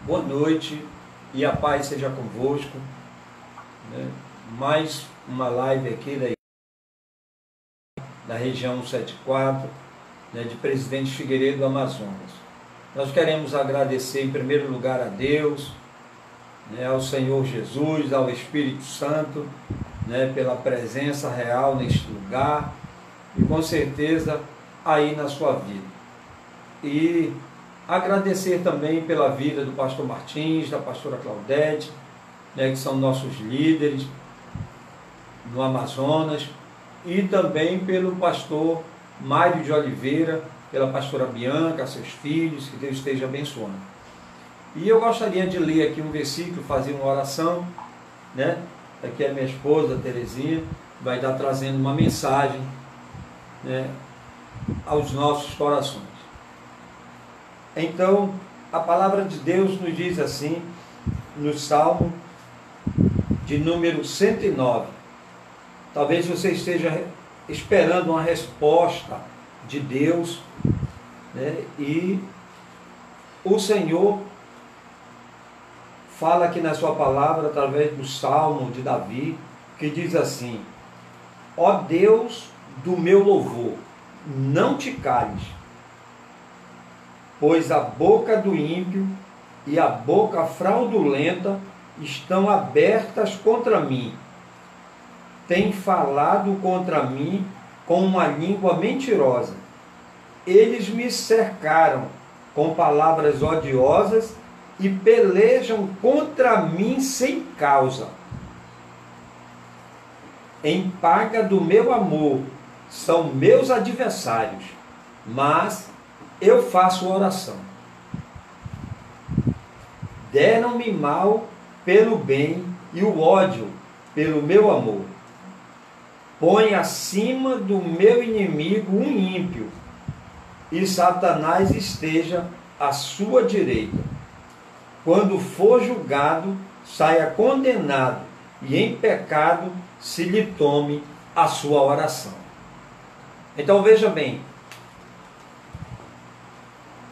Boa noite e a paz seja convosco, né? Mais uma live aqui da região 174, né, de Presidente Figueiredo, Amazonas. Nós queremos agradecer em primeiro lugar a Deus, né, ao Senhor Jesus, ao Espírito Santo, né, pela presença real neste lugar e com certeza aí na sua vida. E agradecer também pela vida do pastor Martins, da pastora Claudete, né, que são nossos líderes no Amazonas, e também pelo pastor Mário de Oliveira, pela pastora Bianca, seus filhos, que Deus esteja abençoando. E eu gostaria de ler aqui um versículo, fazer uma oração, né? Aqui é a minha esposa, Terezinha, vai estar trazendo uma mensagem, né, aos nossos corações. Então, a palavra de Deus nos diz assim, no Salmo de número 109. Talvez você esteja esperando uma resposta de Deus, né? E o Senhor fala aqui na sua palavra, através do Salmo de Davi, que diz assim: ó Deus do meu louvor, não te cales, pois a boca do ímpio e a boca fraudulenta estão abertas contra mim. Tem falado contra mim com uma língua mentirosa. Eles me cercaram com palavras odiosas e pelejam contra mim sem causa. Em paga do meu amor são meus adversários, mas eu faço oração. Deram-me mal pelo bem e o ódio pelo meu amor. Põe acima do meu inimigo um ímpio, e Satanás esteja à sua direita. Quando for julgado, saia condenado, e em pecado se lhe tome a sua oração. Então veja bem,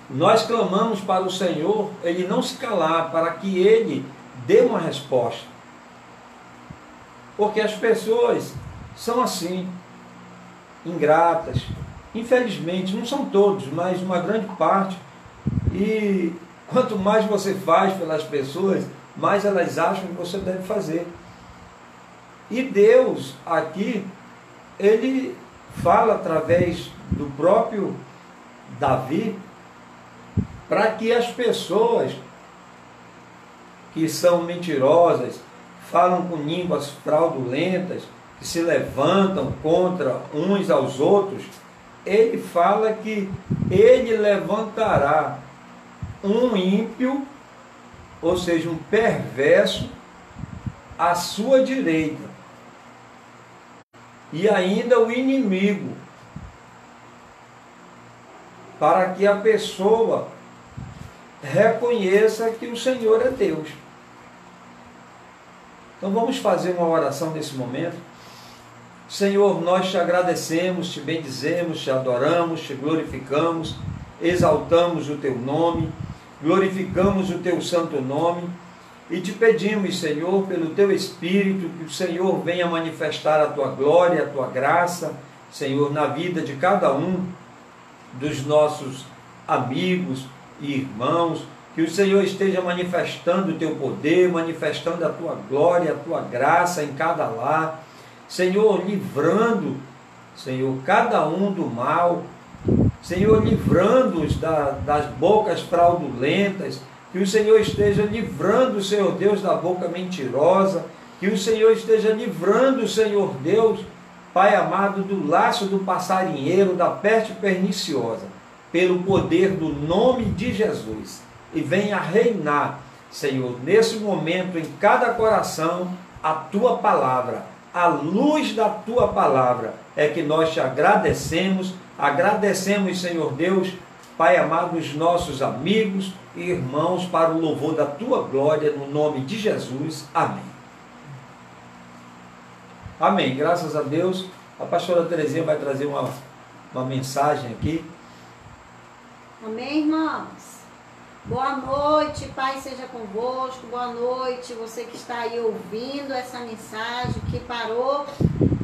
nós clamamos para o Senhor, Ele não se calar, para que Ele dê uma resposta. Porque as pessoas são assim, ingratas, infelizmente, não são todos, mas uma grande parte. E quanto mais você faz pelas pessoas, mais elas acham que você deve fazer. E Deus aqui, Ele fala através do próprio Davi, para que as pessoas que são mentirosas, falam com línguas fraudulentas, que se levantam contra uns aos outros, ele fala que ele levantará um ímpio, ou seja, um perverso, à sua direita, e ainda o inimigo, para que a pessoa reconheça que o Senhor é Deus. Então vamos fazer uma oração nesse momento. Senhor, nós te agradecemos, te bendizemos, te adoramos, te glorificamos, exaltamos o teu nome, glorificamos o teu santo nome e te pedimos, Senhor, pelo teu Espírito, que o Senhor venha manifestar a tua glória, a tua graça, Senhor, na vida de cada um dos nossos amigos e irmãos, que o Senhor esteja manifestando o teu poder, manifestando a tua glória, a tua graça em cada lar, Senhor, livrando, Senhor, cada um do mal, Senhor, livrando-os das bocas fraudulentas, que o Senhor esteja livrando, Senhor Deus, da boca mentirosa, que o Senhor esteja livrando, Senhor Deus, Pai amado, do laço do passarinheiro, da peste perniciosa, pelo poder do nome de Jesus. E venha reinar, Senhor, nesse momento, em cada coração, a tua palavra, a luz da tua palavra, é que nós te agradecemos, Senhor Deus, Pai amado, os nossos amigos e irmãos, para o louvor da tua glória, no nome de Jesus. Amém. Amém. Graças a Deus. A pastora Terezinha vai trazer uma mensagem aqui. Amém, irmãos? Boa noite, Pai seja convosco. Boa noite, você que está aí ouvindo essa mensagem, que parou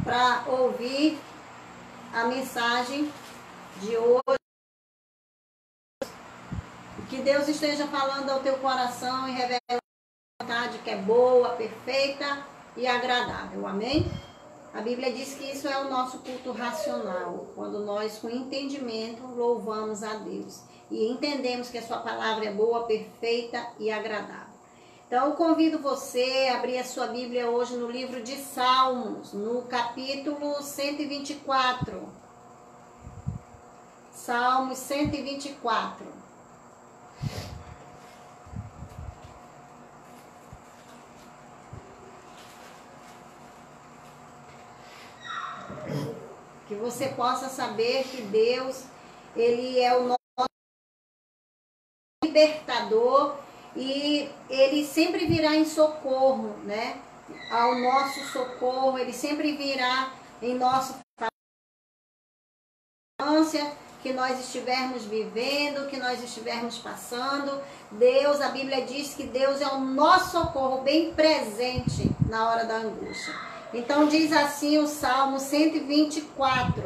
para ouvir a mensagem de hoje. Que Deus esteja falando ao teu coração e revelando a vontade que é boa, perfeita e agradável. Amém? A Bíblia diz que isso é o nosso culto racional, quando nós, com entendimento, louvamos a Deus e entendemos que a sua palavra é boa, perfeita e agradável. Então, eu convido você a abrir a sua Bíblia hoje no livro de Salmos, no capítulo 124. Salmos 124. Que você possa saber que Deus, Ele é o nosso libertador e Ele sempre virá em socorro, né? Ao nosso socorro, Ele sempre virá em nosso que nós estivermos vivendo, que nós estivermos passando. Deus, a Bíblia diz que Deus é o nosso socorro bem presente na hora da angústia. Então diz assim o Salmo 124,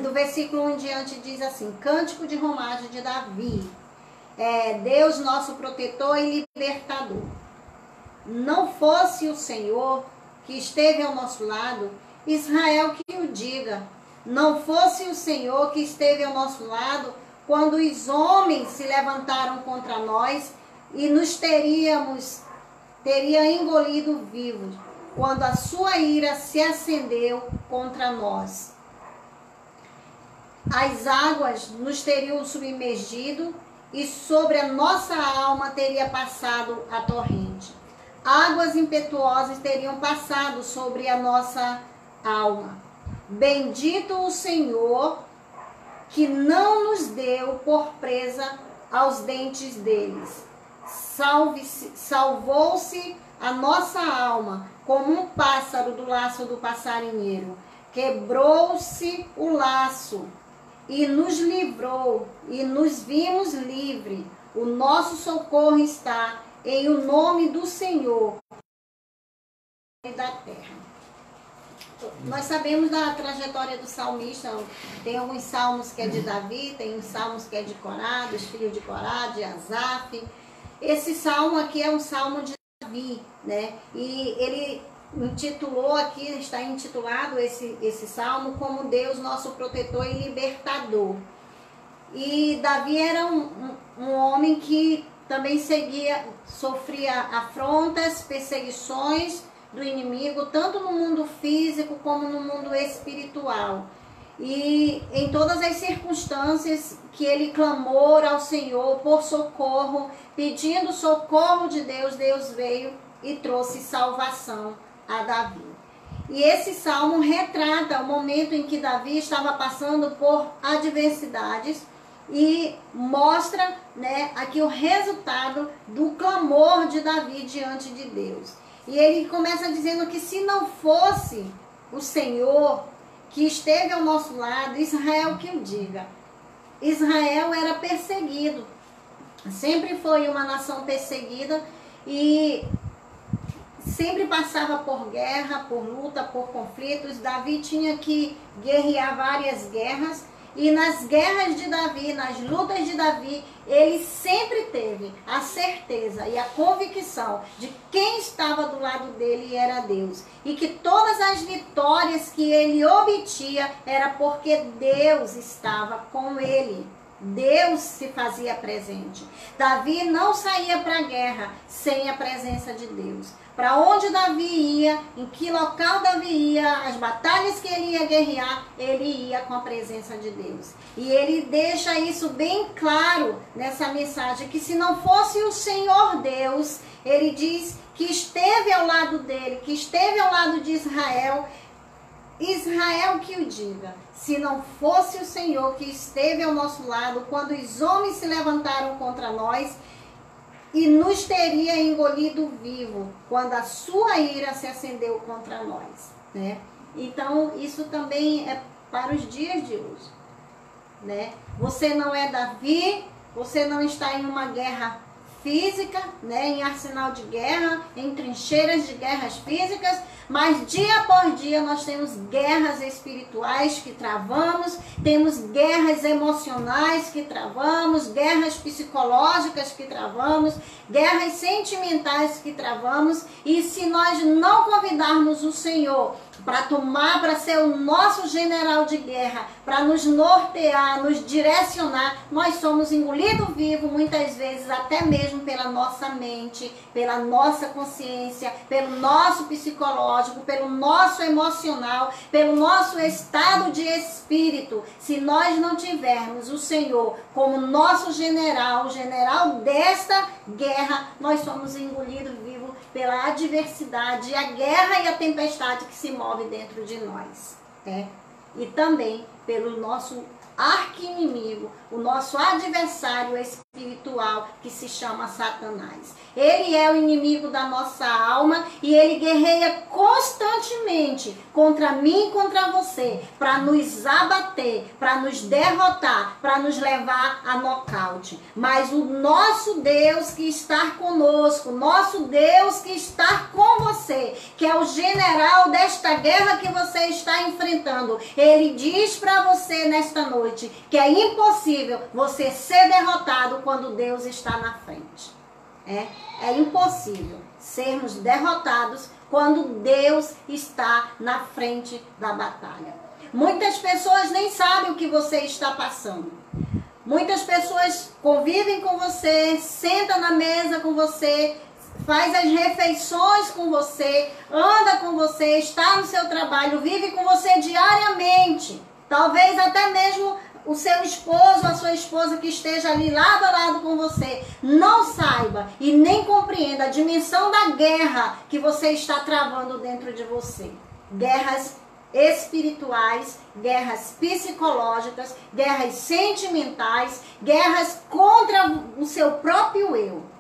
do versículo 1 em diante, diz assim: Cântico de romagem de Davi, Deus nosso protetor e libertador. Não fosse o Senhor que esteve ao nosso lado, Israel que o diga. Não fosse o Senhor que esteve ao nosso lado, quando os homens se levantaram contra nós e nos teria engolido vivos, quando a sua ira se acendeu contra nós. As águas nos teriam submergido e sobre a nossa alma teria passado a torrente. Águas impetuosas teriam passado sobre a nossa alma. Bendito o Senhor, que não nos deu por presa aos dentes deles. Salvou-se a nossa alma, como um pássaro do laço do passarinheiro. Quebrou-se o laço e nos livrou, e nos vimos livre. O nosso socorro está em o nome do Senhor da terra. Nós sabemos da trajetória do salmista. Tem alguns salmos que é de Davi, tem uns salmos que é de Corá, dos filhos de Corá, de Asaf. Esse salmo aqui é um salmo de Davi, né? E ele intitulou aqui, está intitulado esse salmo como Deus nosso protetor e libertador. E Davi era um homem que também sofria afrontas, perseguições do inimigo, tanto no mundo físico como no mundo espiritual. E em todas as circunstâncias que ele clamou ao Senhor por socorro, pedindo socorro de Deus, Deus veio e trouxe salvação a Davi. E esse salmo retrata o momento em que Davi estava passando por adversidades e mostra, né, aqui o resultado do clamor de Davi diante de Deus. E ele começa dizendo que se não fosse o Senhor que esteve ao nosso lado, Israel que o diga. Israel era perseguido, sempre foi uma nação perseguida e sempre passava por guerra, por luta, por conflitos. Davi tinha que guerrear várias guerras. E nas guerras de Davi, nas lutas de Davi, ele sempre teve a certeza e a convicção de quem estava do lado dele era Deus. E que todas as vitórias que ele obtinha era porque Deus estava com ele. Deus se fazia presente. Davi não saía para a guerra sem a presença de Deus. Para onde Davi ia, em que local Davi ia, as batalhas que ele ia guerrear, ele ia com a presença de Deus. E ele deixa isso bem claro nessa mensagem, que se não fosse o Senhor Deus, ele diz que esteve ao lado dele, que esteve ao lado de Israel, Israel que o diga. Se não fosse o Senhor que esteve ao nosso lado, quando os homens se levantaram contra nós, e nos teria engolido vivo, quando a sua ira se acendeu contra nós, né? Então, isso também é para os dias de hoje, né? Você não é Davi, você não está em uma guerra física, né, em arsenal de guerra, em trincheiras de guerras físicas, mas dia após dia nós temos guerras espirituais que travamos, temos guerras emocionais que travamos, guerras psicológicas que travamos, guerras sentimentais que travamos, e se nós não convidarmos o Senhor para ser o nosso general de guerra, para nos nortear, nos direcionar, nós somos engolidos vivos muitas vezes, até mesmo pela nossa mente, pela nossa consciência, pelo nosso psicológico, pelo nosso emocional, pelo nosso estado de espírito. Se nós não tivermos o Senhor como nosso general, o general desta guerra, nós somos engolidos vivos pela adversidade, a guerra e a tempestade que se move dentro de nós, né? E também pelo nosso arqui-inimigo, o nosso adversário espiritual, que se chama Satanás. Ele é o inimigo da nossa alma e ele guerreia constantemente contra mim e contra você, para nos abater, para nos derrotar, para nos levar a nocaute. Mas o nosso Deus que está conosco, nosso Deus que está com você, que é o general desta guerra que você está enfrentando, ele diz para você nesta noite que é impossível você ser derrotado quando Deus está na frente. É impossível sermos derrotados quando Deus está na frente da batalha. Muitas pessoas nem sabem o que você está passando. Muitas pessoas convivem com você, sentam na mesa com você, faz as refeições com você, anda com você, está no seu trabalho, vive com você diariamente. Talvez até mesmo o seu esposo, a sua esposa que esteja ali lado a lado com você, não saiba e nem compreenda a dimensão da guerra que você está travando dentro de você. Guerras espirituais, guerras psicológicas, guerras sentimentais, guerras contra o seu próprio eu.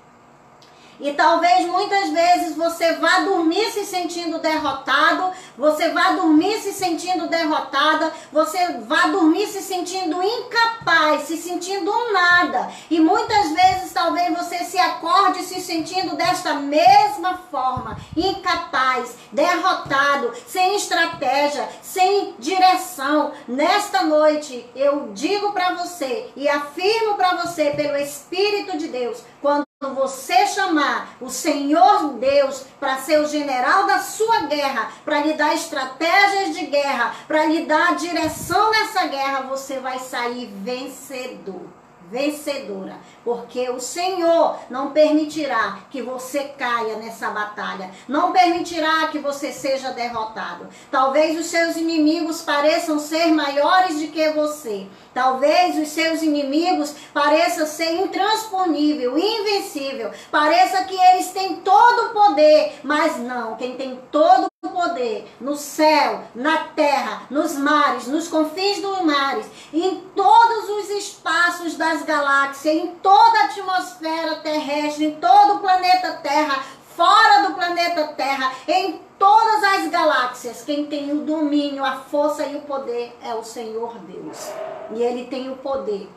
E talvez muitas vezes você vá dormir se sentindo derrotado, você vá dormir se sentindo derrotada, você vá dormir se sentindo incapaz, se sentindo um nada. E muitas vezes talvez você se acorde se sentindo desta mesma forma, incapaz, derrotado, sem estratégia, sem direção. Nesta noite eu digo para você e afirmo para você pelo Espírito de Deus, quando você chamar o Senhor Deus para ser o general da sua guerra, para lhe dar estratégias de guerra, para lhe dar direção nessa guerra, você vai sair vencedor, vencedora, porque o Senhor não permitirá que você caia nessa batalha, não permitirá que você seja derrotado. Talvez os seus inimigos pareçam ser maiores do que você, talvez os seus inimigos pareçam ser intransponível, invencível, pareça que eles têm todo o poder, mas não, quem tem todo o poder no céu, na terra, nos mares, nos confins dos mares, em todos os espaços das galáxias, em toda a atmosfera terrestre, em todo o planeta Terra, fora do planeta Terra, em todas as galáxias, quem tem o domínio, a força e o poder é o Senhor Deus. E Ele tem o poder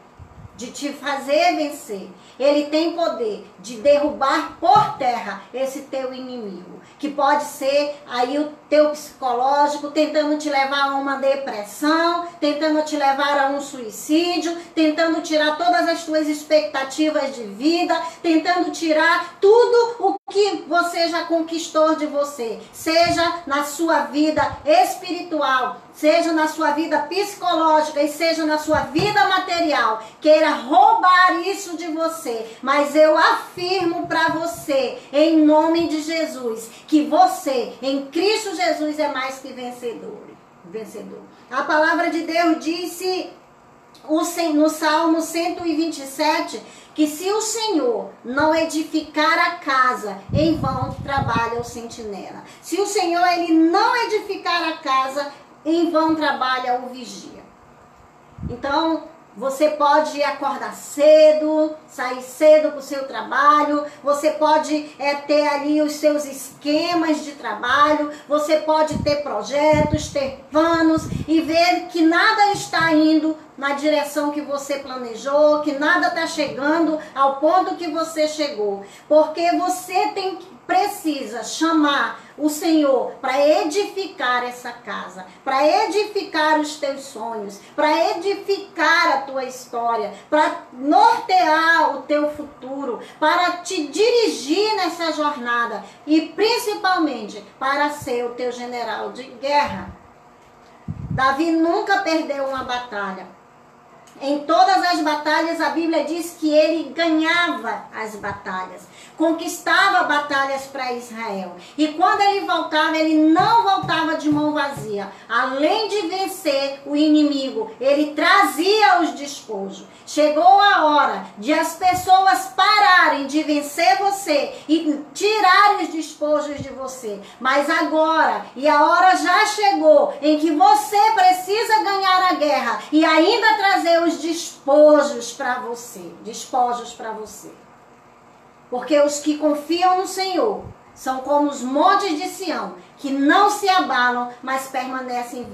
de te fazer vencer. Ele tem poder de derrubar por terra esse teu inimigo, que pode ser aí o teu psicológico, tentando te levar a uma depressão, tentando te levar a um suicídio, tentando tirar todas as tuas expectativas de vida, tentando tirar tudo o que você já conquistou de você, seja na sua vida espiritual, seja na sua vida psicológica e seja na sua vida material, queira roubar isso de você. Mas eu afirmo para você, em nome de Jesus, que você, em Cristo Jesus, é mais que vencedor. A palavra de Deus disse no Salmo 127, que se o Senhor não edificar a casa, em vão trabalha o sentinela. Se o Senhor ele não edificar a casa, em vão trabalha o vigia. Então, Você pode acordar cedo, sair cedo para o seu trabalho, você pode ter ali os seus esquemas de trabalho, você pode ter projetos, ter planos e ver que nada está indo na direção que você planejou, que nada está chegando ao ponto que você chegou. Porque você precisa chamar o Senhor para edificar essa casa, para edificar os teus sonhos, para edificar a tua história, para nortear o teu futuro, para te dirigir nessa jornada e principalmente para ser o teu general de guerra. Davi nunca perdeu uma batalha. Em todas as batalhas, a Bíblia diz que ele ganhava as batalhas, conquistava batalhas para Israel. E quando ele voltava, ele não voltava de mão vazia. Além de vencer o inimigo, ele trazia os despojos. Chegou a hora de as pessoas pararem de vencer você e tirarem os despojos de você. Mas agora, e a hora já chegou, em que você precisa ganhar a guerra e ainda trazer os despojos para você. Despojos para você. Porque os que confiam no Senhor são como os montes de Sião, que não se abalam, mas permanecem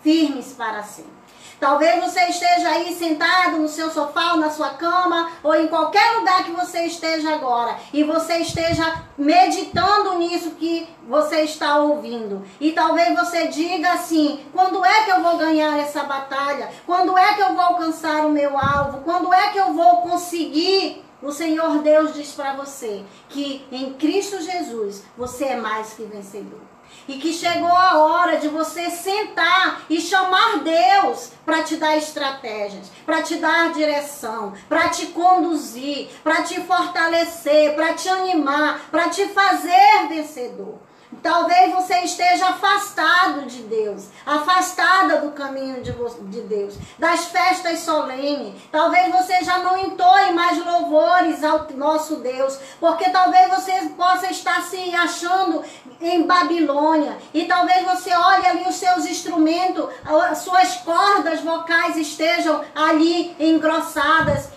firmes para sempre. Talvez você esteja aí sentado no seu sofá ou na sua cama ou em qualquer lugar que você esteja agora e você esteja meditando nisso que você está ouvindo. E talvez você diga assim: quando é que eu vou ganhar essa batalha? Quando é que eu vou alcançar o meu alvo? Quando é que eu vou conseguir? O Senhor Deus diz para você que em Cristo Jesus você é mais que vencedor. E que chegou a hora de você sentar e chamar Deus para te dar estratégias, para te dar direção, para te conduzir, para te fortalecer, para te animar, para te fazer vencedor. Talvez você esteja afastado de Deus, afastada do caminho de Deus, das festas solenes. Talvez você já não entoe mais louvores ao nosso Deus, porque talvez você possa estar se achando em Babilônia. E talvez você olhe ali os seus instrumentos, as suas cordas vocais estejam ali engrossadas,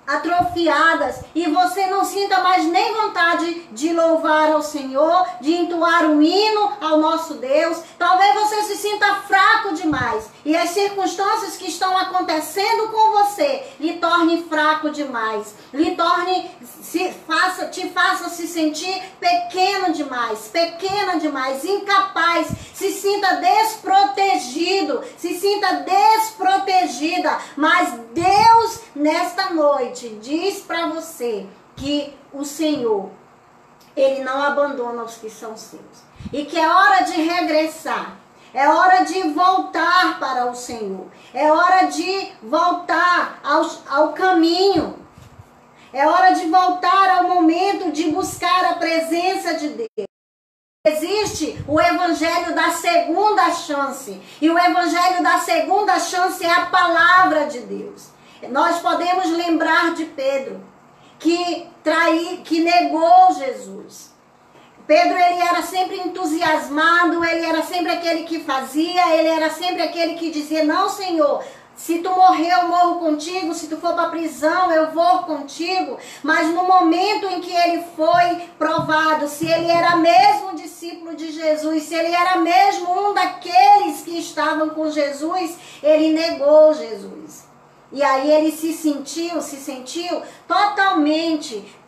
atrofiadas, e você não sinta mais nem vontade de louvar ao Senhor, de entoar um hino ao nosso Deus. Talvez você se sinta fraco demais e as circunstâncias que estão acontecendo com você lhe torne fraco demais, lhe torne, te faça se sentir pequeno demais, pequena demais, incapaz, se sinta desprotegido, se sinta desprotegida. Mas Deus nesta noite diz para você que o Senhor, Ele não abandona os que são seus. E que é hora de regressar. É hora de voltar para o Senhor. É hora de voltar ao caminho. É hora de voltar ao momento de buscar a presença de Deus. Existe o evangelho da segunda chance. E o evangelho da segunda chance é a palavra de Deus. Nós podemos lembrar de Pedro, que negou Jesus. Pedro, ele era sempre entusiasmado, ele era sempre aquele que fazia, ele era sempre aquele que dizia: não, Senhor, se tu morrer eu morro contigo, se tu for para a prisão eu vou contigo. Mas no momento em que ele foi provado, se ele era mesmo discípulo de Jesus, se ele era mesmo um daqueles que estavam com Jesus, ele negou Jesus. E aí ele se sentiu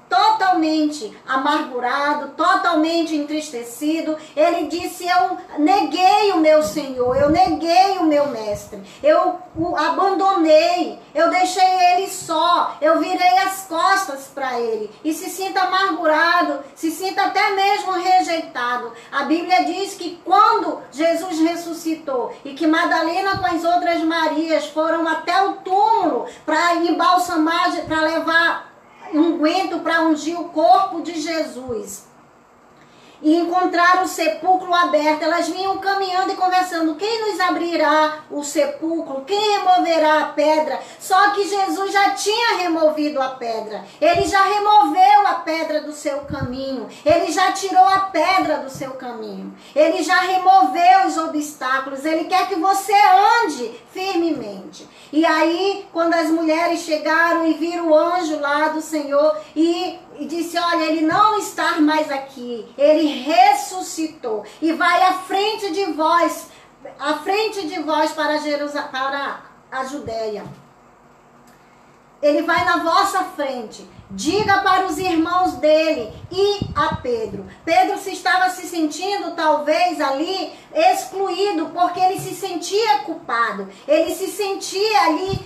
totalmente amargurado, totalmente entristecido. Ele disse: eu neguei o meu Senhor, eu neguei o meu mestre, eu o abandonei, eu deixei ele só, eu virei as costas para ele. E se sinta amargurado, se sinta até mesmo rejeitado. A Bíblia diz que quando Jesus ressuscitou e que Madalena com as outras Marias foram até o túmulo para embalsamar, para levar unguento para ungir o corpo de Jesus, e encontraram o sepulcro aberto. Elas vinham caminhando e conversando. Quem nos abrirá o sepulcro? Quem removerá a pedra? Só que Jesus já tinha removido a pedra. Ele já removeu a pedra do seu caminho. Ele já tirou a pedra do seu caminho. Ele já removeu os obstáculos. Ele quer que você ande firmemente. E aí, quando as mulheres chegaram e viram o anjo lá do Senhor e disse, olha, ele não está mais aqui, ele ressuscitou e vai à frente de vós para Jerusalém, para a Judéia. Ele vai na vossa frente. Diga para os irmãos dele e a Pedro. Pedro estava se sentindo talvez ali excluído, porque ele se sentia culpado. Ele se sentia ali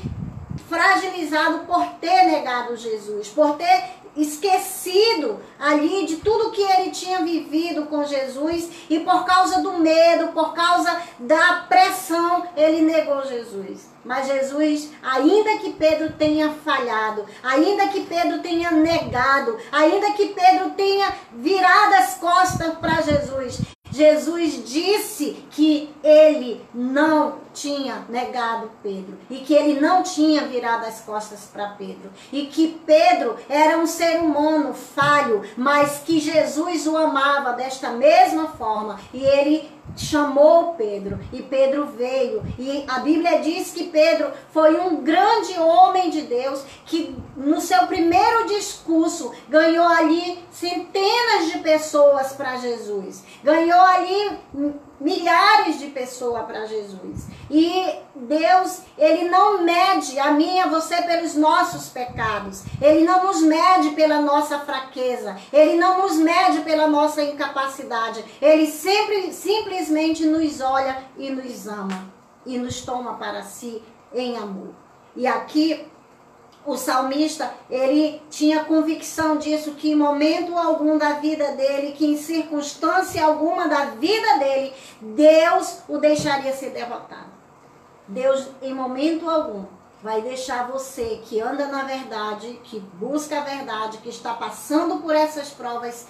fragilizado por ter negado Jesus, por ter esquecido ali de tudo que ele tinha vivido com Jesus, e por causa do medo, por causa da pressão, ele negou Jesus. Mas Jesus, ainda que Pedro tenha falhado, ainda que Pedro tenha negado, ainda que Pedro tenha virado as costas para Jesus, Jesus disse que ele não tinha negado Pedro e que ele não tinha virado as costas para Pedro e que Pedro era um ser humano falho, mas que Jesus o amava desta mesma forma, e ele chamou Pedro e Pedro veio. E a Bíblia diz que Pedro foi um grande homem de Deus que no seu primeiro discurso ganhou ali centenas de pessoas para Jesus, ganhou ali milhares de pessoas para Jesus. E Deus, ele não mede a mim e a você pelos nossos pecados. Ele não nos mede pela nossa fraqueza. Ele não nos mede pela nossa incapacidade. Ele simplesmente nos olha e nos ama. E nos toma para si em amor. E aqui o salmista, ele tinha convicção disso, que em momento algum da vida dele, que em circunstância alguma da vida dele, Deus o deixaria ser derrotado. Deus, em momento algum, vai deixar você que anda na verdade, que busca a verdade, que está passando por essas provas,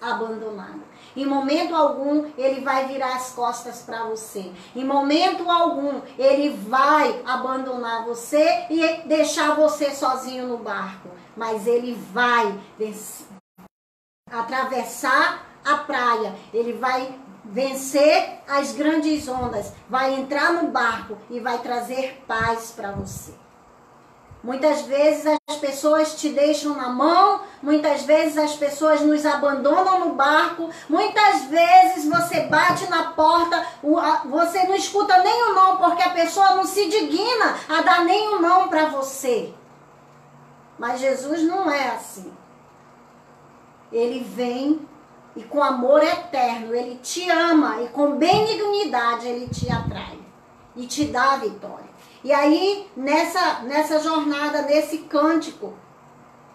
abandonado. Em momento algum, ele vai virar as costas para você. Em momento algum, ele vai abandonar você e deixar você sozinho no barco. Mas ele vai atravessar a praia. Ele vai vencer as grandes ondas. Vai entrar no barco e vai trazer paz para você. Muitas vezes as pessoas te deixam na mão, muitas vezes as pessoas nos abandonam no barco, muitas vezes você bate na porta, você não escuta nem o não, porque a pessoa não se digna a dar nem o não para você. Mas Jesus não é assim. Ele vem e com amor eterno, ele te ama e com benignidade ele te atrai e te dá a vitória. E aí, nessa jornada, nesse cântico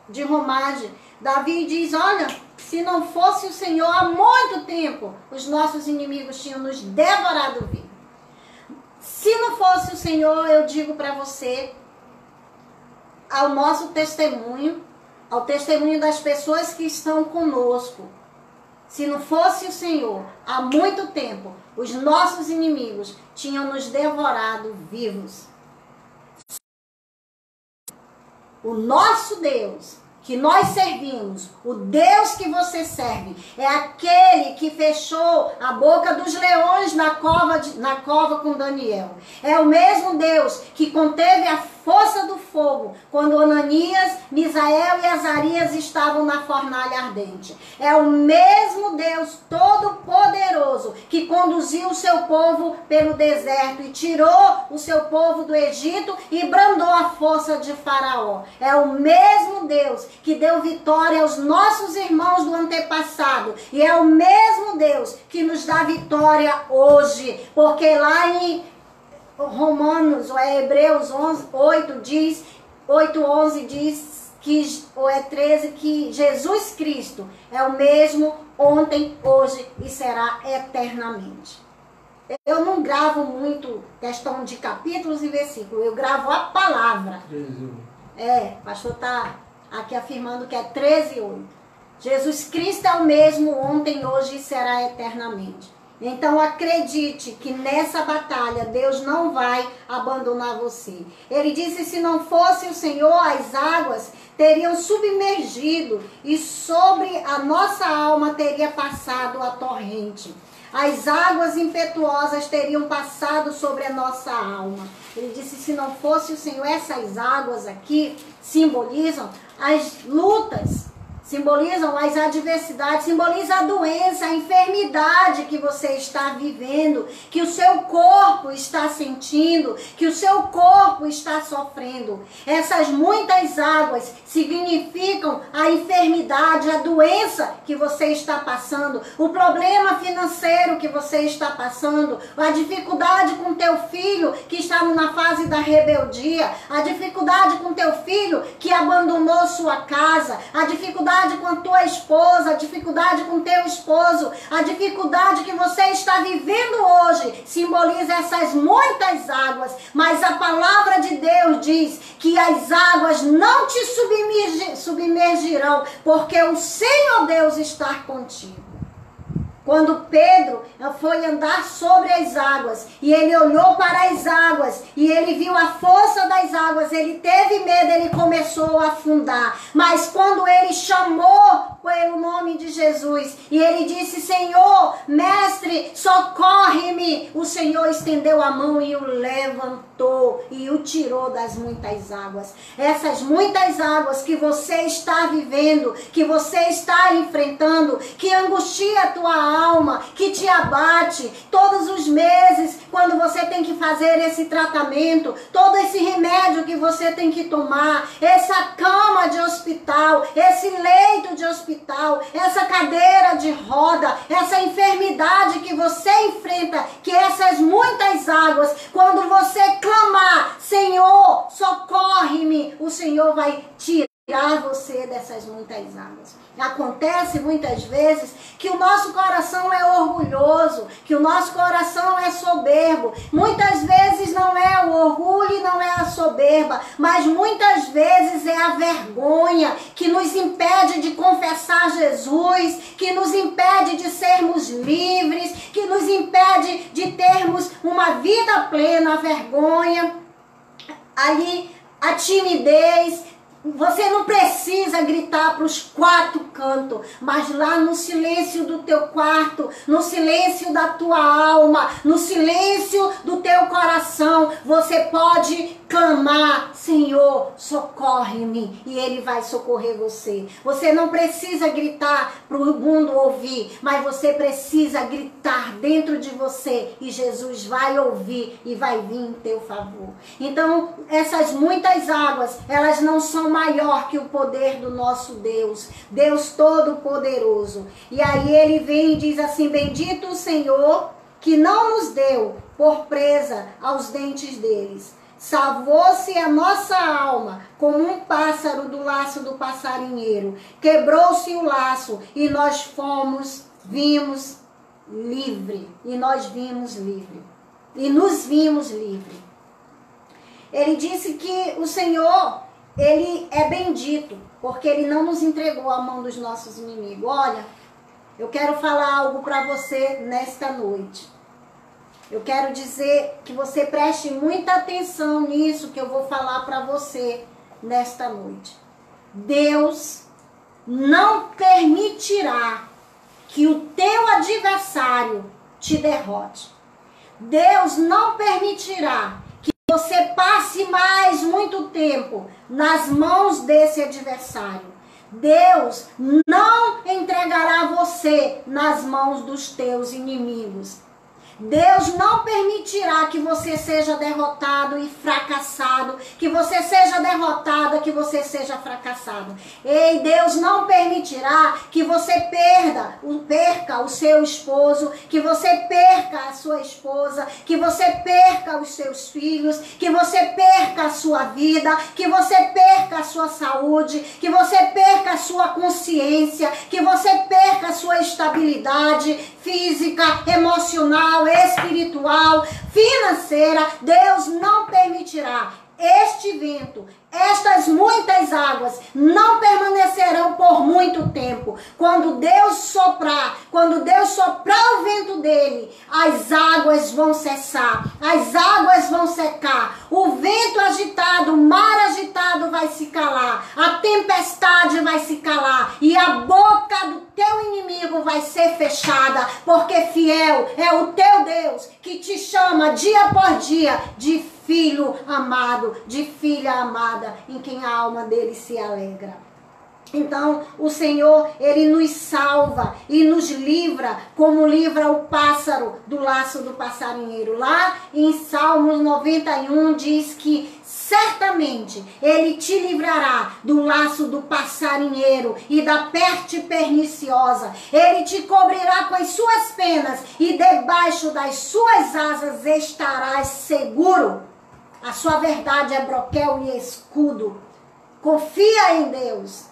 de romagem, Davi diz, olha, se não fosse o Senhor, há muito tempo, os nossos inimigos tinham nos devorado vivo. Se não fosse o Senhor, eu digo para você, ao nosso testemunho, ao testemunho das pessoas que estão conosco, se não fosse o Senhor, há muito tempo, os nossos inimigos tinham nos devorado vivos. O nosso Deus, que nós servimos, o Deus que você serve, é aquele que fechou a boca dos leões na cova com Daniel. É o mesmo Deus que conteve a força do fogo quando Ananias, Misael e Azarias estavam na fornalha ardente. É o mesmo Deus todo-poderoso que conduziu o seu povo pelo deserto e tirou o seu povo do Egito e brandou a força de Faraó. É o mesmo Deus que deu vitória aos nossos irmãos do antepassado. E é o mesmo Deus que nos dá vitória hoje. Porque lá em Romanos, ou é Hebreus 8:11 diz que, ou é 13, que Jesus Cristo é o mesmo ontem, hoje e será eternamente. Eu não gravo muito questão de capítulos e versículos, eu gravo a palavra. Jesus. O pastor está aqui afirmando que é 13:8. Jesus Cristo é o mesmo ontem, hoje e será eternamente. Então acredite que nessa batalha Deus não vai abandonar você. Ele disse: se não fosse o Senhor, as águas teriam submergido e sobre a nossa alma teria passado a torrente. As águas impetuosas teriam passado sobre a nossa alma. Ele disse: se não fosse o Senhor, essas águas aqui simbolizam as lutas, simbolizam as adversidades, simbolizam a doença, a enfermidade que você está vivendo, que o seu corpo está sentindo, que o seu corpo está sofrendo. Essas muitas águas significam a enfermidade, a doença que você está passando, o problema financeiro que você está passando, a dificuldade com teu filho que está na fase da rebeldia, a dificuldade com teu filho que abandonou sua casa, a dificuldade com a tua esposa, a dificuldade com teu esposo, a dificuldade que você está vivendo hoje, simboliza essas muitas águas, mas a palavra de Deus diz que as águas não te submergirão, porque o Senhor Deus está contigo. Quando Pedro foi andar sobre as águas e ele olhou para as águas e ele viu a força das águas, ele teve medo, ele começou a afundar. Mas quando ele chamou pelo nome de Jesus e ele disse: Senhor, mestre, socorre-me, o Senhor estendeu a mão e o levantou e o tirou das muitas águas. Essas muitas águas que você está vivendo, que você está enfrentando, que angustia a tua alma, que te abate todos os meses, quando você tem que fazer esse tratamento, todo esse remédio que você tem que tomar, essa cama de hospital, esse leito de hospital, essa cadeira de roda, essa enfermidade que você enfrenta, que essas muitas águas, quando você clamar: Senhor, socorre-me, o Senhor vai tirar você dessas muitas águas. Acontece muitas vezes que o nosso coração é orgulhoso, que o nosso coração é soberbo. Muitas vezes não é o orgulho e não é a soberba, mas muitas vezes é a vergonha que nos impede de confessar Jesus, que nos impede de sermos livres, que nos impede de termos uma vida plena. A vergonha, ali a timidez. Você não precisa gritar para os quatro cantos, mas lá no silêncio do teu quarto, no silêncio da tua alma, no silêncio do teu coração, você pode clamar: Senhor, socorre-me, e Ele vai socorrer você. Você não precisa gritar para o mundo ouvir, mas você precisa gritar dentro de você, e Jesus vai ouvir e vai vir em teu favor. Então, essas muitas águas, elas não são maior que o poder do nosso Deus, Deus Todo-Poderoso. E aí ele vem e diz assim: bendito o Senhor que não nos deu por presa aos dentes deles. Salvou-se a nossa alma como um pássaro do laço do passarinheiro. Quebrou-se o laço e nós vimos livre. E nós vimos livre. E nos vimos livre. Ele disse que o Senhor, Ele é bendito, porque Ele não nos entregou à mão dos nossos inimigos. Olha, eu quero falar algo para você nesta noite. Eu quero dizer que você preste muita atenção nisso que eu vou falar para você nesta noite. Deus não permitirá que o teu adversário te derrote. Deus não permitirá que você passe mais muito tempo nas mãos desse adversário. Deus não entregará você nas mãos dos teus inimigos. Deus não permitirá que você seja derrotado e fracassado, que você seja derrotada, que você seja fracassado. Ei, Deus não permitirá que você perca o seu esposo, que você perca a sua esposa, que você perca os seus filhos, que você perca a sua vida, que você perca a sua saúde, que você perca a sua consciência, que você perca a sua estabilidade física, emocional, espiritual, financeira. Deus não permitirá este vento, estas muitas as águas não permanecerão por muito tempo. Quando Deus soprar o vento dele, as águas vão cessar, as águas vão secar, o vento agitado, o mar agitado vai se calar, a tempestade vai se calar e a boca do teu inimigo vai ser fechada, porque fiel é o teu Deus que te chama dia por dia de filho amado, de filha amada, em quem a alma dele se alegra. Então, o Senhor, ele nos salva e nos livra, como livra o pássaro do laço do passarinheiro. Lá em Salmos 91 diz que certamente ele te livrará do laço do passarinheiro e da peste perniciosa. Ele te cobrirá com as suas penas e debaixo das suas asas estarás seguro. A sua verdade é broquel e escudo. Confia em Deus.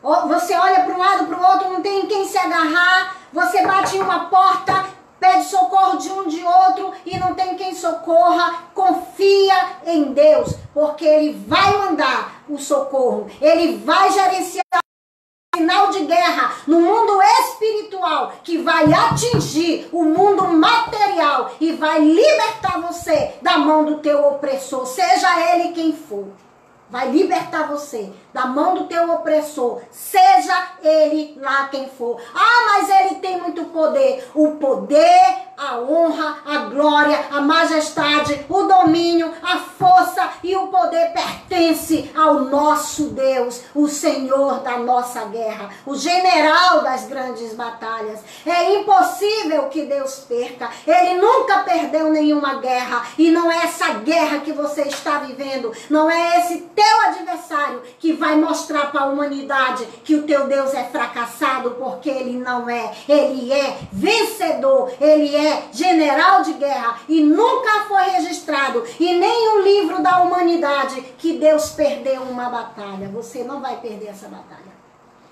Você olha para um lado, para o outro, não tem em quem se agarrar. Você bate em uma porta, pede socorro de um de outro e não tem quem socorra. Confia em Deus, porque Ele vai mandar o socorro. Ele vai gerenciar o sinal de guerra no mundo espiritual, que vai atingir o mundo material e vai libertar você da mão do teu opressor, seja ele quem for. Vai libertar você da mão do teu opressor, seja ele lá quem for. Ah, mas ele tem muito poder. O poder, a honra, a glória, a majestade, o domínio, a força e o poder pertence ao nosso Deus, o Senhor da nossa guerra, o general das grandes batalhas. É impossível que Deus perca. Ele nunca perdeu nenhuma guerra. E não é essa guerra que você está vivendo, não é esse teu adversário que vai mostrar para a humanidade que o teu Deus é fracassado, porque ele não é. Ele é vencedor, ele é general de guerra e nunca foi registrado em nenhum livro da humanidade que Deus perdeu uma batalha. Você não vai perder essa batalha.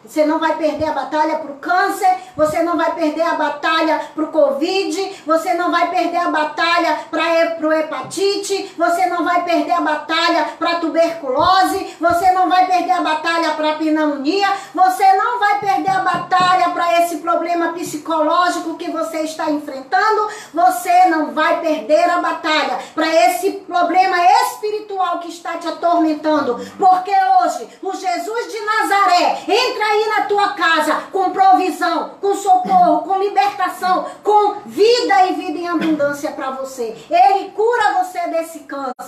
Você não vai perder a batalha para o câncer, você não vai perder a batalha para o Covid, você não vai perder a batalha para o hepatite, você não vai perder a batalha para a tuberculose, você não vai perder a batalha para a pneumonia, você não vai perder a batalha para esse problema psicológico que você está enfrentando, você não vai perder a batalha para esse problema espiritual que está te atormentando, porque hoje o Jesus de Nazaré entra aí na tua casa com provisão, com socorro, com libertação, com vida e vida em abundância para você. Ele cura você desse câncer.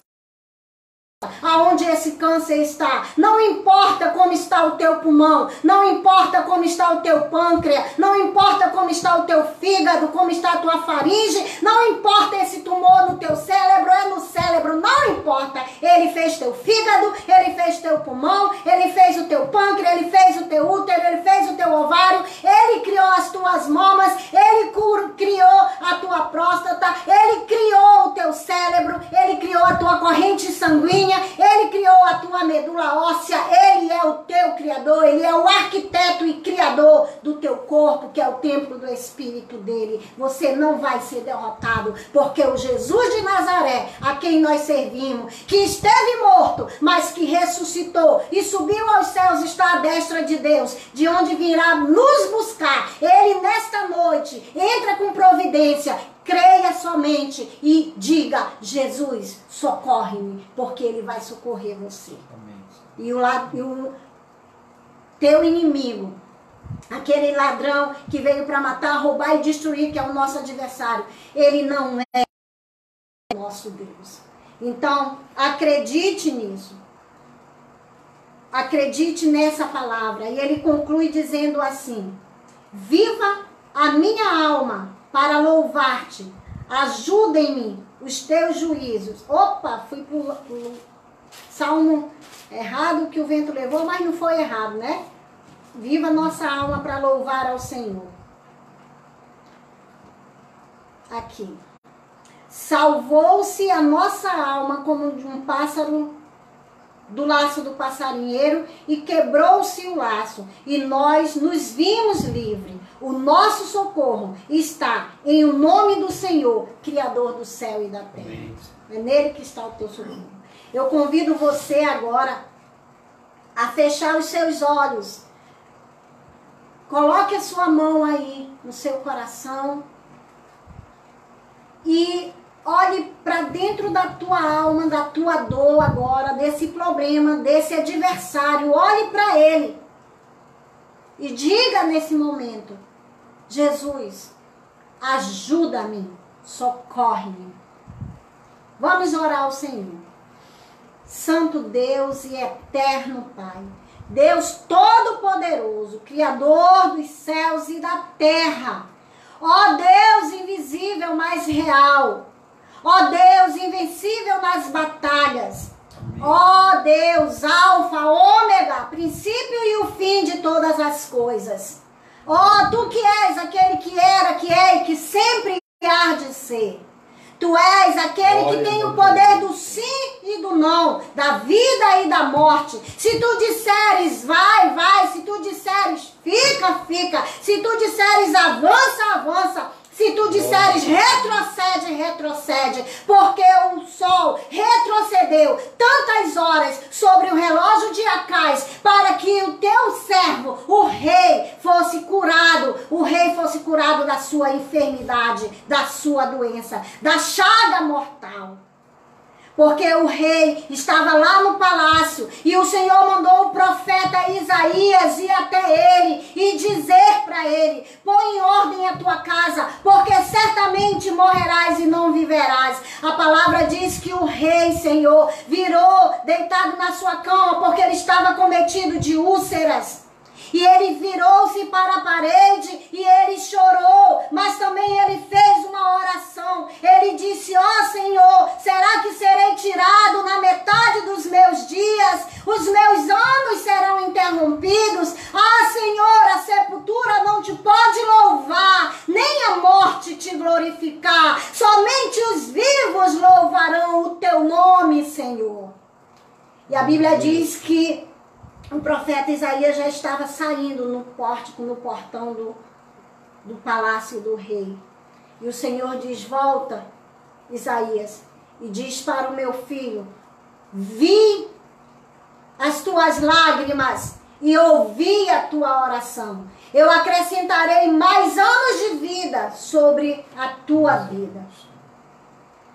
Aonde esse câncer está, não importa como está o teu pulmão, não importa como está o teu pâncreas, não importa como está o teu fígado, como está a tua faringe, não importa esse tumor no teu cérebro, é no cérebro, não importa. Ele fez teu fígado, ele fez teu pulmão, ele fez o teu pâncreas, ele fez o teu útero, ele fez o teu ovário, ele criou as tuas mamas, ele criou a tua próstata, ele criou o teu cérebro, ele criou a tua corrente sanguínea, ele criou a tua medula óssea, ele é o teu criador, ele é o arquiteto e criador do teu corpo, que é o templo do Espírito dele. Você não vai ser derrotado, porque o Jesus de Nazaré, a quem nós servimos, que esteve morto, mas que ressuscitou e subiu aos céus, está à destra de Deus, de onde virá nos buscar. Ele nesta noite entra com providência. Creia somente e diga: Jesus, socorre-me, porque Ele vai socorrer você. Amém. E o teu inimigo, aquele ladrão que veio para matar, roubar e destruir, que é o nosso adversário, ele não é nosso Deus. Então, acredite nisso. Acredite nessa palavra. E ele conclui dizendo assim: viva a minha alma para louvar-te, ajuda-me os teus juízos. Opa, fui pro salmo errado que o vento levou, mas não foi errado, né? Viva nossa alma para louvar ao Senhor. Aqui. Salvou-se a nossa alma como de um pássaro do laço do passarinheiro e quebrou-se o laço e nós nos vimos livres. O nosso socorro está em o nome do Senhor, Criador do céu e da terra. É nele que está o teu socorro. Eu convido você agora a fechar os seus olhos. Coloque a sua mão aí no seu coração e olhe para dentro da tua alma, da tua dor agora, desse problema, desse adversário. Olhe para ele e diga nesse momento: Jesus, ajuda-me, socorre-me. Vamos orar ao Senhor. Santo Deus e eterno Pai, Deus Todo-Poderoso, Criador dos céus e da terra, ó Deus invisível, mas real, ó Deus invencível nas batalhas, ó Deus, Alfa, Ômega, princípio e o fim de todas as coisas. Ó, Tu que és aquele que era, que é e que sempre há de ser. Tu és aquele que tem o poder do sim e do não, da vida e da morte. Se Tu disseres vai, vai. Se Tu disseres fica, fica. Se Tu disseres avança, avança. Se Tu disseres retrocede, retrocede. Porque o sol retrocedeu tantas horas sobre o relógio de Acais para que o Teu servo, o rei, fosse curado. O rei fosse curado da sua enfermidade, da sua doença, da chaga mortal. Porque o rei estava lá no palácio e o Senhor mandou o profeta Isaías ir até ele e dizer para ele: põe em ordem a tua casa, porque certamente morrerás e não viverás. A palavra diz que o rei, Senhor, virou deitado na sua cama porque ele estava cometido de úlceras. E ele virou-se para a parede e ele chorou, mas também ele fez uma oração. Ele disse: ó Senhor, será que serei tirado na metade dos meus dias? Os meus anos serão interrompidos? Ah Senhor, a sepultura não te pode louvar, nem a morte te glorificar. Somente os vivos louvarão o teu nome, Senhor. E a Bíblia diz que o profeta Isaías já estava saindo no pórtico, no portão do palácio do rei. E o Senhor diz: volta, Isaías, e diz para o meu filho: vi as tuas lágrimas e ouvi a tua oração. Eu acrescentarei mais anos de vida sobre a tua vida.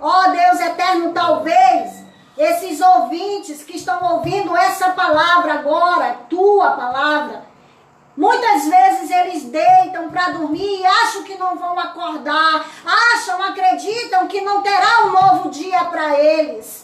Ó Deus eterno, talvez esses ouvintes que estão ouvindo essa palavra agora, tua palavra, muitas vezes eles deitam para dormir e acham que não vão acordar, acreditam que não terá um novo dia para eles.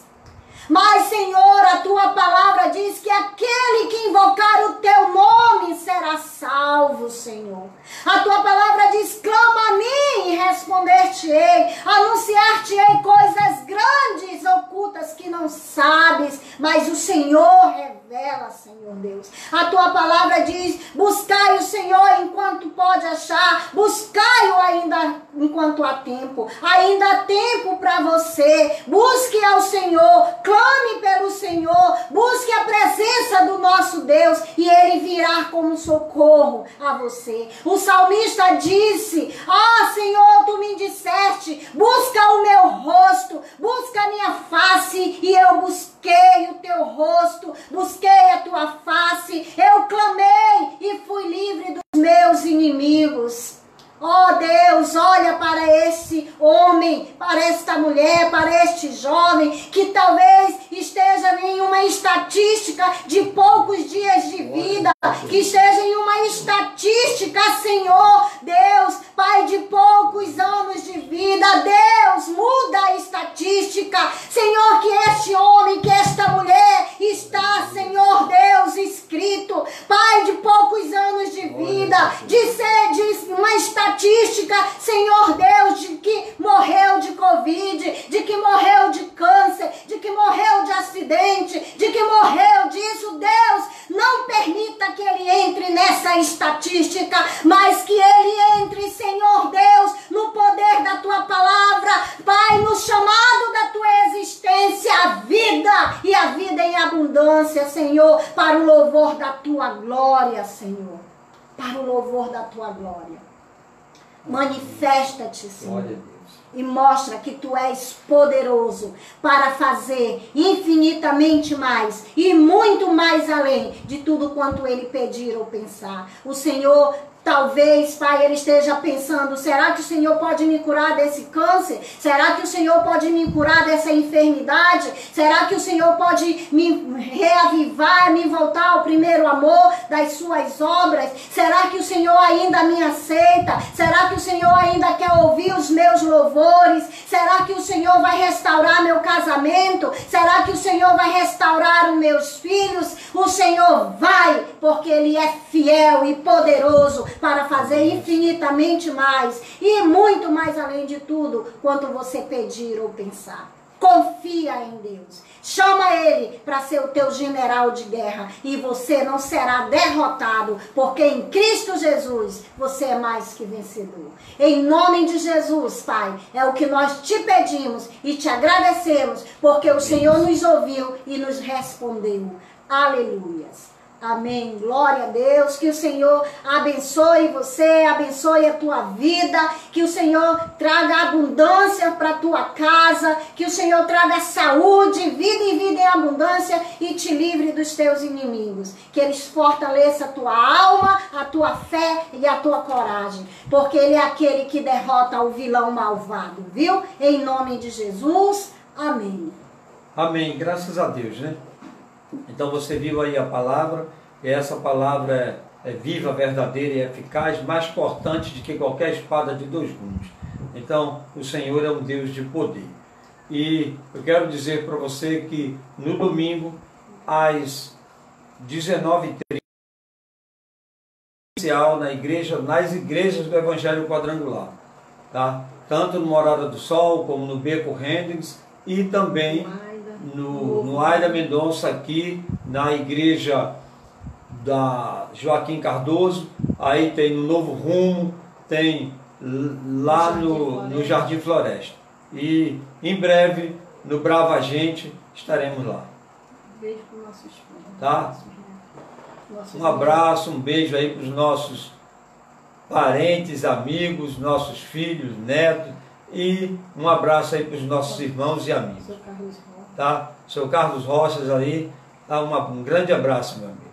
Mas, Senhor, a tua palavra diz que aquele que invocar o teu nome será salvo, Senhor. A tua palavra diz: clama a mim e responder-te-ei, anunciar-te-ei coisas grandes, ocultas que não sabes, mas o Senhor revela, Senhor Deus. A tua palavra diz: buscai o Senhor enquanto pode achar, buscai-o ainda enquanto há tempo. Ainda há tempo para você. Busque ao Senhor, clame pelo Senhor, busque a presença do nosso Deus e Ele virá como socorro a você. O salmista disse: ah Senhor, Tu me disseste, busca o meu rosto, busca a minha face, e eu busquei o teu rosto, busquei a tua face, eu clamei e fui livre dos meus inimigos. Oh Deus, olha para esse homem, para esta mulher, para este jovem que talvez esteja em uma estatística de poucos dias de vida, que esteja em uma estatística, Senhor, Deus, Pai, de poucos anos de vida. Deus, muda a estatística, Senhor, que este homem, que esta mulher está, Senhor Deus, escrito, Pai, de poucos anos de vida, de ser de uma estatística, Senhor Deus, de que morreu de Covid, de que morreu de câncer, de que morreu de acidente, de que morreu disso. Deus, não permita que ele entre nessa estatística, mas que ele entre, Senhor Deus, no poder da tua palavra, Pai, no chamado da tua existência, a vida e a vida em abundância, Senhor, para o louvor da tua glória, Senhor, para o louvor da tua glória. Manifesta-te, Senhor, e mostra que Tu és poderoso para fazer infinitamente mais e muito mais mais além de tudo quanto ele pedir ou pensar. O Senhor, talvez, Pai, ele esteja pensando, será que o Senhor pode me curar desse câncer? Será que o Senhor pode me curar dessa enfermidade? Será que o Senhor pode me reavivar, me voltar ao primeiro amor das suas obras? Será que o Senhor ainda me aceita? Será que o Senhor ainda quer ouvir os meus louvores? Será que o Senhor vai restaurar meu casamento? Será que o Senhor vai restaurar os meus filhos? O Senhor vai, porque Ele é fiel e poderoso para fazer infinitamente mais e muito mais além de tudo quanto você pedir ou pensar. Confia em Deus. Chama Ele para ser o teu general de guerra e você não será derrotado, porque em Cristo Jesus você é mais que vencedor. Em nome de Jesus, Pai, é o que nós te pedimos e te agradecemos, porque o Senhor nos ouviu e nos respondeu. Aleluias. Amém. Glória a Deus. Que o Senhor abençoe você, abençoe a tua vida, que o Senhor traga abundância para a tua casa, que o Senhor traga saúde, vida e vida em abundância e te livre dos teus inimigos. Que Ele fortaleça a tua alma, a tua fé e a tua coragem, porque Ele é aquele que derrota o vilão malvado, viu? Em nome de Jesus. Amém. Amém. Graças a Deus, né? Então você viu aí a palavra, e essa palavra é viva, verdadeira e eficaz, mais cortante do que qualquer espada de dois gumes. Então o Senhor é um Deus de poder. E eu quero dizer para você que no domingo, às 19h30, nas igrejas do Evangelho Quadrangular, tá? Tanto no Morada do Sol, como no Beco Hendricks, e também no Aida Mendonça, aqui na igreja da Joaquim Cardoso. Aí tem no Novo Rumo, tem lá no Jardim Floresta. E em breve, no Brava Gente, estaremos lá. Beijo para os nossos filhos. Tá? Um abraço, um beijo aí para os nossos parentes, amigos, nossos filhos, netos. E um abraço aí para os nossos irmãos e amigos. Tá? Seu Carlos Rochas aí, tá? Um grande abraço, meu amigo.